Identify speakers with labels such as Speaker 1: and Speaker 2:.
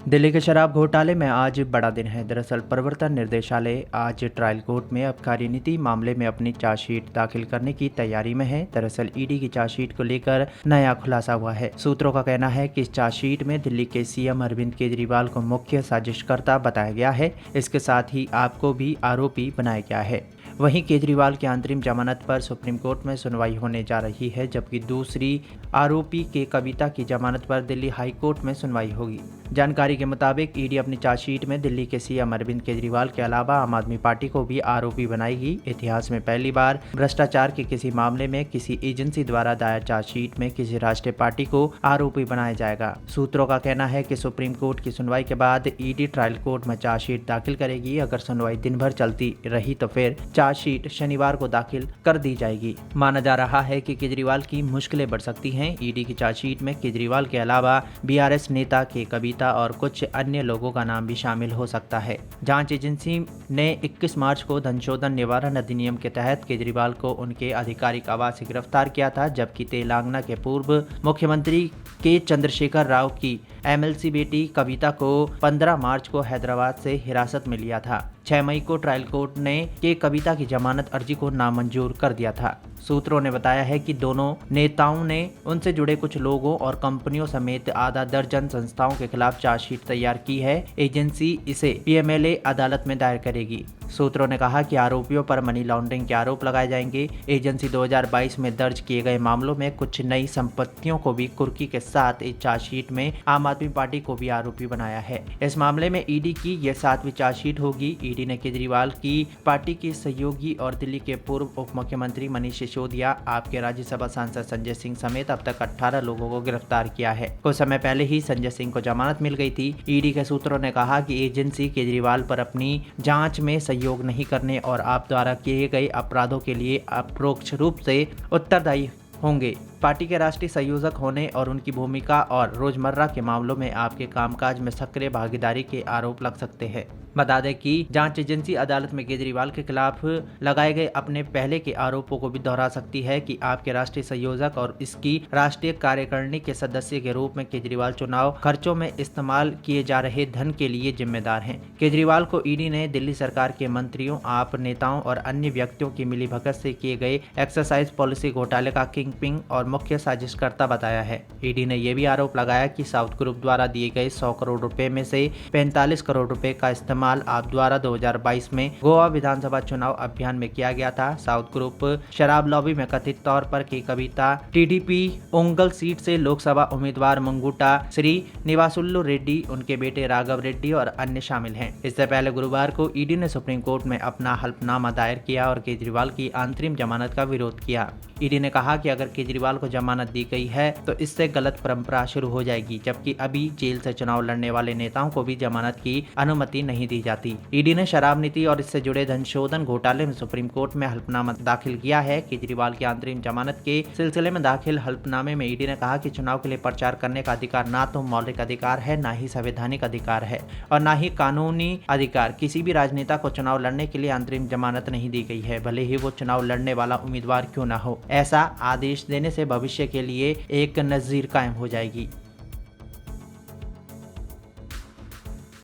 Speaker 1: दिल्ली के शराब घोटाले में आज बड़ा दिन है। दरअसल प्रवर्तन निर्देशालय आज ट्रायल कोर्ट में आबकारी नीति मामले में अपनी चार्जशीट दाखिल करने की तैयारी में है। दरअसल ईडी की चार्जशीट को लेकर नया खुलासा हुआ है। सूत्रों का कहना है कि इस चार्जशीट में दिल्ली के सीएम अरविंद केजरीवाल को मुख्य साजिशकर्ता बताया गया है। इसके साथ ही आपको भी आरोपी बनाया गया है। वहीं केजरीवाल की अंतरिम जमानत पर सुप्रीम कोर्ट में सुनवाई होने जा रही है, जबकि दूसरी आरोपी के कविता की जमानत पर दिल्ली हाई कोर्ट में सुनवाई होगी। जानकारी के मुताबिक ईडी अपनी चार्जशीट में दिल्ली के सीएम अरविंद केजरीवाल के अलावा आम आदमी पार्टी को भी आरोपी बनाएगी। इतिहास में पहली बार भ्रष्टाचार के किसी मामले में किसी एजेंसी द्वारा दायर चार्जशीट में किसी राष्ट्रीय पार्टी को आरोपी बनाया जाएगा। सूत्रों का कहना है कि सुप्रीम कोर्ट की सुनवाई के बाद ईडी ट्रायल कोर्ट में चार्जशीट दाखिल करेगी। अगर सुनवाई दिन भर चलती रही तो फिर चार्जशीट शनिवार को दाखिल कर दी जाएगी। माना जा रहा है कि केजरीवाल की मुश्किलें बढ़ सकती हैं। ईडी की चार्जशीट में केजरीवाल के अलावा बीआरएस नेता के कविता और कुछ अन्य लोगों का नाम भी शामिल हो सकता है। जांच एजेंसी ने 21 मार्च को धन शोधन निवारण अधिनियम के तहत केजरीवाल को उनके आधिकारिक आवास से गिरफ्तार किया था, जबकि तेलंगाना के पूर्व मुख्यमंत्री के चंद्रशेखर राव की एमएलसी बेटी कविता को 15 मार्च को हैदराबाद से हिरासत में लिया था। 6 मई को ट्रायल कोर्ट ने के कविता की जमानत अर्जी को नामंजूर कर दिया था। सूत्रों ने बताया है कि दोनों नेताओं ने उनसे जुड़े कुछ लोगों और कंपनियों समेत आधा दर्जन संस्थाओं के खिलाफ चार्जशीट तैयार की है। एजेंसी इसे पीएमएलए अदालत में दायर करेगी। सूत्रों ने कहा कि आरोपियों पर मनी लॉन्ड्रिंग के आरोप लगाए जाएंगे। एजेंसी 2022 में दर्ज किए गए मामलों में कुछ नई संपत्तियों को भी कुर्की के साथ इस चार्जशीट में आम आदमी पार्टी को भी आरोपी बनाया है। इस मामले में ईडी की यह 7वीं चार्जशीट होगी। ईडी ने केजरीवाल की पार्टी के सहयोगी और दिल्ली के पूर्व उप मुख्यमंत्री मनीष सिसोदिया, आपके राज्यसभा सांसद संजय सिंह समेत अब तक 18 लोगों को गिरफ्तार किया है। कुछ समय पहले ही संजय सिंह को जमानत मिल गई थी। ईडी के सूत्रों ने कहा कि एजेंसी केजरीवाल पर अपनी जांच में सहयोग नहीं करने और आप द्वारा किए गए अपराधों के लिए अप्रोक्ष रूप से उत्तरदायी होंगे। पार्टी के राष्ट्रीय संयोजक होने और उनकी भूमिका और रोजमर्रा के मामलों में आपके कामकाज में सक्रिय भागीदारी के आरोप लग सकते हैं। बता दें कि जांच एजेंसी अदालत में केजरीवाल के खिलाफ लगाए गए अपने पहले के आरोपों को भी दोहरा सकती है कि आपके राष्ट्रीय संयोजक और इसकी राष्ट्रीय कार्यकारिणी के सदस्य के रूप में केजरीवाल चुनाव खर्चों में इस्तेमाल किए जा रहे धन के लिए जिम्मेदार हैं। केजरीवाल को ईडी ने दिल्ली सरकार के मंत्रियों, आप नेताओं और अन्य व्यक्तियों की मिलीभगत से किए गए एक्सरसाइज पॉलिसी घोटाले का किंगपिन और मुख्य साजिशकर्ता बताया है। ईडी ने यह भी आरोप लगाया कि साउथ ग्रुप द्वारा दिए गए 100 करोड़ रुपए में से 45 करोड़ रुपए का इस्तेमाल आप द्वारा 2022 में गोवा विधानसभा चुनाव अभियान में किया गया था। साउथ ग्रुप शराब लॉबी में कथित तौर पर की कविता, टीडीपी ओंगल सीट से लोकसभा उम्मीदवार मंगूटा, श्री निवासुल्लू रेड्डी, उनके बेटे राघव रेड्डी और अन्य शामिल हैं। इससे पहले गुरुवार को ईडी ने सुप्रीम कोर्ट में अपना हल्फनामा दायर किया और केजरीवाल की अंतरिम जमानत का विरोध किया। ईडी ने कहा कि अगर केजरीवाल को जमानत दी गई है तो इससे गलत परंपरा शुरू हो जाएगी, जबकि अभी जेल से चुनाव लड़ने वाले नेताओं को भी जमानत की अनुमति नहीं दी जाती। ईडी ने शराब नीति और इससे जुड़े धन शोधन घोटाले में सुप्रीम कोर्ट में हल्फनामा दाखिल किया है। केजरीवाल की अंतरिम जमानत के सिलसिले में दाखिल हल्फनामे में ईडी ने कहा कि चुनाव के लिए प्रचार करने का अधिकार ना तो मौलिक अधिकार है, ना ही संवैधानिक अधिकार है और ना ही कानूनी अधिकार। किसी भी राजनेता को चुनाव लड़ने के लिए अंतरिम जमानत नहीं दी गई है, भले ही वो चुनाव लड़ने वाला उम्मीदवार क्यों ना हो। ऐसा आदेश देने से भविष्य के लिए एक नज़ीर कायम हो जाएगी।